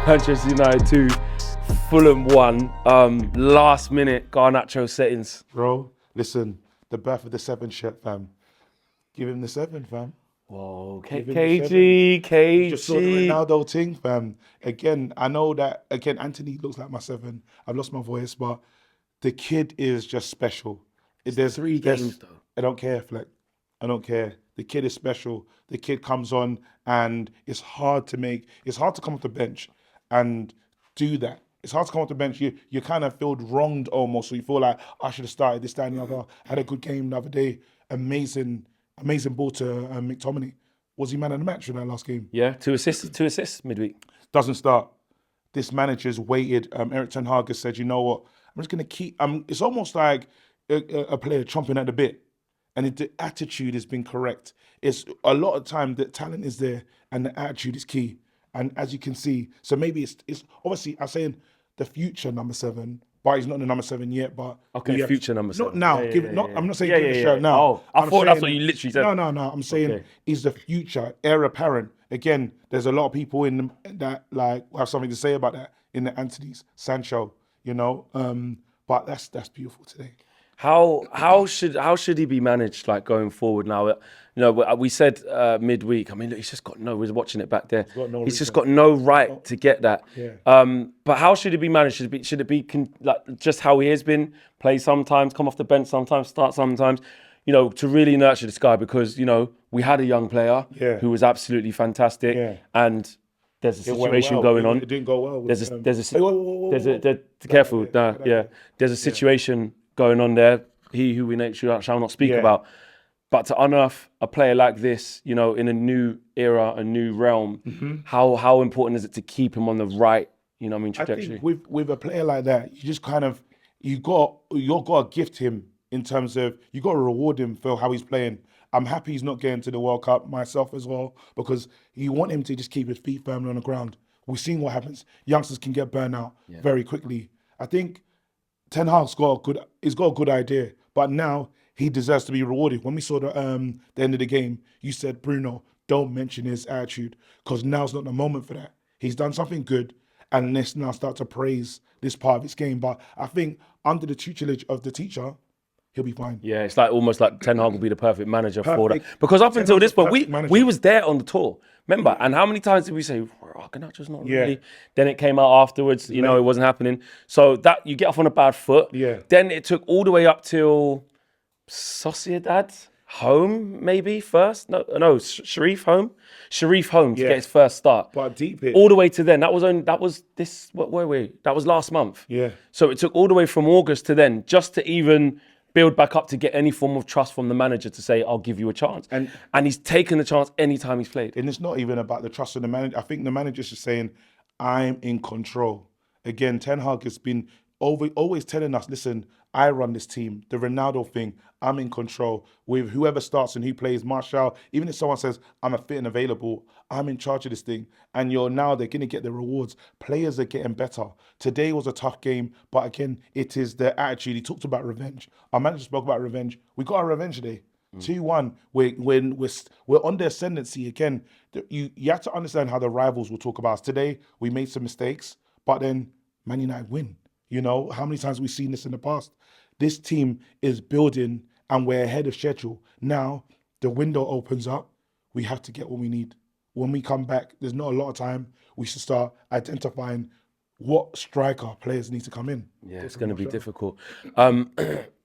Manchester United 2, Fulham 1. Last minute Garnacho settings. Bro, listen, the birth of the 7 shirt, fam. Give him the 7, fam. Whoa, Give him the 7. KG. Just saw the Ronaldo thing, fam. Again, I know that, Anthony looks like my 7. I've lost my voice, but the kid is just special. There's 3 games, though. I don't care, Fleck. I don't care. The kid is special. The kid comes on and it's hard to come off the bench and do that. It's hard to come off the bench. You kind of feel wronged almost. So you feel like, I should have started this, that, and the other. Had a good game the other day. Amazing ball to McTominay. Was he man of the match in that last game? Yeah, 2 assists midweek. Doesn't start. This manager's waited. Erik ten Hag has said, you know what? I'm just going to keep... it's almost like a player chomping at the bit. And the attitude has been correct. It's a lot of time the talent is there and the attitude is key. And as you can see, so maybe it's obviously I'm saying the future number 7, but he's not the number 7 yet. But okay, future number 7. Not now. I'm not saying give the shirt now. Oh, I thought that's what you literally said. No. I'm saying he's the future heir apparent. Again, there's a lot of people in that like have something to say about that in the Anthony's, Sancho, you know. But that's beautiful today. How should he be managed like going forward now? You know, we said midweek. I mean, look, he's just got no. We're watching it back there. He's just got no right to get that. Yeah. But how should it be managed? Should it be like just how he has been? Play sometimes, come off the bench sometimes, start sometimes. You know, to really nurture this guy because you know we had a young player who was absolutely fantastic, and there's a situation going on. It didn't go well. There's careful. There's a situation going on there. He who we shall not speak about. But to unearth a player like this, you know, in a new era, a new realm, how important is it to keep him on the right, you know, trajectory? I think with a player like that, you just kind of you got to gift him in terms of you got to reward him for how he's playing. I'm happy he's not getting to the World Cup myself as well because you want him to just keep his feet firmly on the ground. We've seen what happens. Youngsters can get burnt out very quickly. I think Ten Hag's got a good idea, but now he deserves to be rewarded. When we saw the end of the game, you said, Bruno, don't mention his attitude because now's not the moment for that. He's done something good, and let's now start to praise this part of his game. But I think under the tutelage of the teacher, he'll be fine. Yeah, it's like almost like Ten Hag will be the perfect manager for that. Because up until this point, we was there on the tour. Remember, and how many times did we say, Garnacho's not really? Then it came out afterwards, you know, it wasn't happening. So that you get off on a bad foot. Yeah. Then it took all the way up till Sociedad home, maybe first. No, Sharif home to get his first start. But deep it. All the way to then. That was what were we? That was last month. Yeah. So it took all the way from August to then just to even build back up to get any form of trust from the manager to say, I'll give you a chance. And he's taken the chance anytime he's played. And it's not even about the trust of the manager. I think the manager's just saying, I'm in control. Again, Ten Hag has been always telling us, listen, I run this team. The Ronaldo thing, I'm in control. With whoever starts and who plays, Martial, even if someone says, I'm a fit and available, I'm in charge of this thing. And they're going to get the rewards. Players are getting better. Today was a tough game, but again, it is the attitude. He talked about revenge. Our manager spoke about revenge. We got our revenge today. 2-1. We're on the ascendancy again. You have to understand how the rivals will talk about us. Today, we made some mistakes, but then Man United win. You know, how many times have we seen this in the past? This team is building and we're ahead of schedule. Now, the window opens up. We have to get what we need. When we come back, there's not a lot of time. We should start identifying what striker players need to come in. Yeah, it's going to be difficult.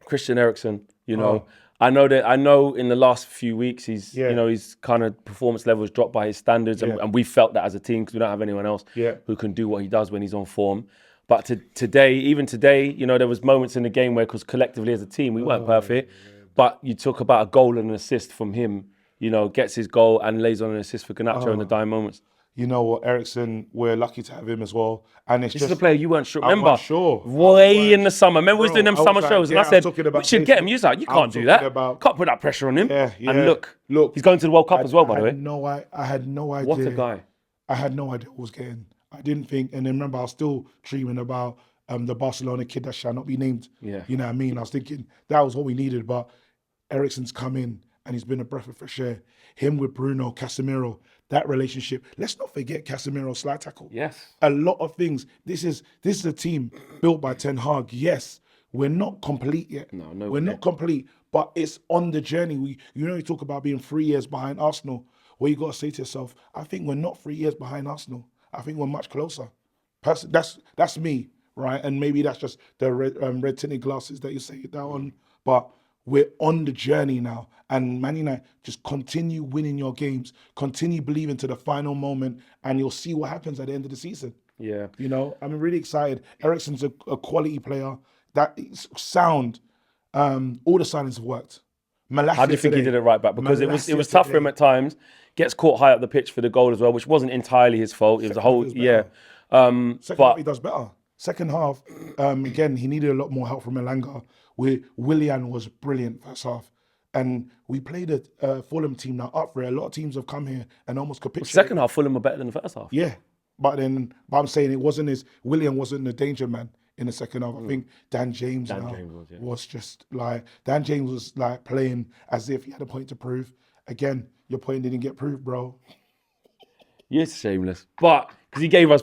Christian Eriksen, you know, I know in the last few weeks, he's kind of performance levels dropped by his standards. And we felt that as a team because we don't have anyone else who can do what he does when he's on form. But today, you know, there was moments in the game where, because collectively as a team, we weren't perfect. But you talk about a goal and an assist from him, you know, gets his goal and lays on an assist for Garnacho in the dying moments. You know what, Eriksen, we're lucky to have him as well. And this is a player you weren't sure. Remember, I wasn't sure. Way in the summer. Remember we was doing them summer shows and I said, we should get him. You was like, you can't do that. Can't put that pressure on him. And look, he's going to the World Cup as well, by the way. I had no idea. What a guy. I had no idea what was getting. I didn't think, and then remember, I was still dreaming about the Barcelona kid that shall not be named. Yeah. You know what I mean? I was thinking that was what we needed, but Eriksen's come in and he's been a breath of fresh air. Him with Bruno, Casemiro, that relationship. Let's not forget Casemiro's slide tackle. Yes. A lot of things. This is a team built by Ten Hag. Yes, we're not complete yet. No, we're not complete, but it's on the journey. You talk about being 3 years behind Arsenal. Well, you got to say to yourself, I think we're not 3 years behind Arsenal. I think we're much closer. That's me, right? And maybe that's just the red tinted glasses that you say that on. But we're on the journey now. And Man United, just continue winning your games. Continue believing to the final moment, and you'll see what happens at the end of the season. Yeah. I'm really excited. Eriksen's a quality player. That is sound. All the signings have worked. How do you think he did it right back? Because it was tough for him at times. Gets caught high up the pitch for the goal as well, which wasn't entirely his fault. It was a whole, Second half he does better. Second half, again, he needed a lot more help from Elanga. Willian was brilliant first half. And we played a Fulham team now up for it. A lot of teams have come here and almost capitulated. Second half, Fulham were better than the first half. Yeah. But I'm saying Willian wasn't the danger man in the second half. I think Dan James was just like, Dan James was like playing as if he had a point to prove. Again, your point didn't get proved, bro. You're shameless. But, because he gave us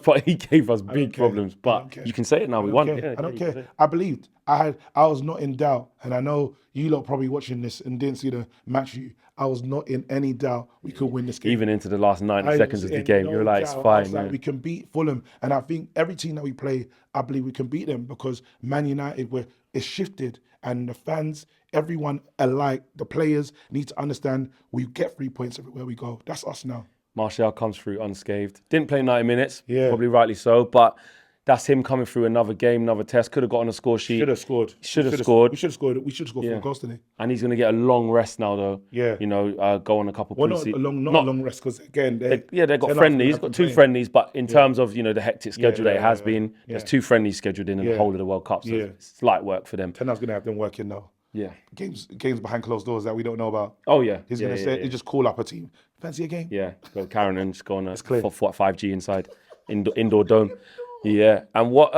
big problems. But you can say it now, we won. Yeah, I don't care. I believed. I was not in doubt. And I know you lot probably watching this and didn't see the match. I was not in any doubt we could win this game. Even into the last 90 seconds of the game, you were like, it's fine. Like, we can beat Fulham. And I think every team that we play, I believe we can beat them because Man United, it's shifted. And the fans, everyone alike, the players need to understand we get 3 points everywhere we go. That's us now. Martial comes through unscathed. Didn't play 90 minutes, probably rightly so, but that's him coming through another game, another test. Could have got on a score sheet. Should have scored. We should have scored. We should have scored 4 goals today. And he's going to get a long rest now, though. Yeah. Go on a couple not a long rest, because again, they've got friendlies, got 2 friendlies, but in terms of, the hectic schedule that it has been, there's 2 friendlies scheduled in the whole of the World Cup, so it's light work for them. Ten Hag's going to have them working now. Yeah. Games behind closed doors that we don't know about. Oh, yeah. He's going to say, he just call up a team. Fancy a game? Yeah. Go Karen and just go on a 5G inside, indoor dome. Yeah. And what,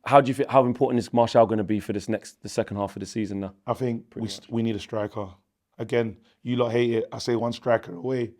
how do you think, how important is Martial going to be for the second half of the season now? I think we need a striker. Again, you lot hate it. I say one striker away.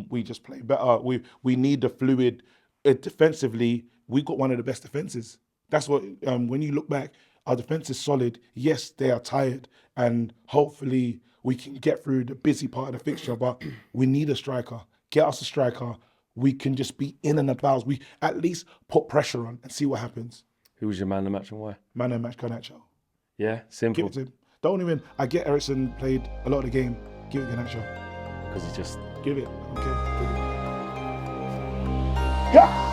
We just play better. We need the fluid. Defensively, we got one of the best defenses. That's what, when you look back, our defense is solid. Yes, they are tired, and hopefully we can get through the busy part of the fixture, but we need a striker. Get us a striker. We can just be in and about. We at least put pressure on and see what happens. Who was your man of the match and why? Man of the match, Garnacho. Yeah, simple. Give it to him. I get Eriksen played a lot of the game. Give it Garnacho. Because he just... Give it. Okay. Yeah!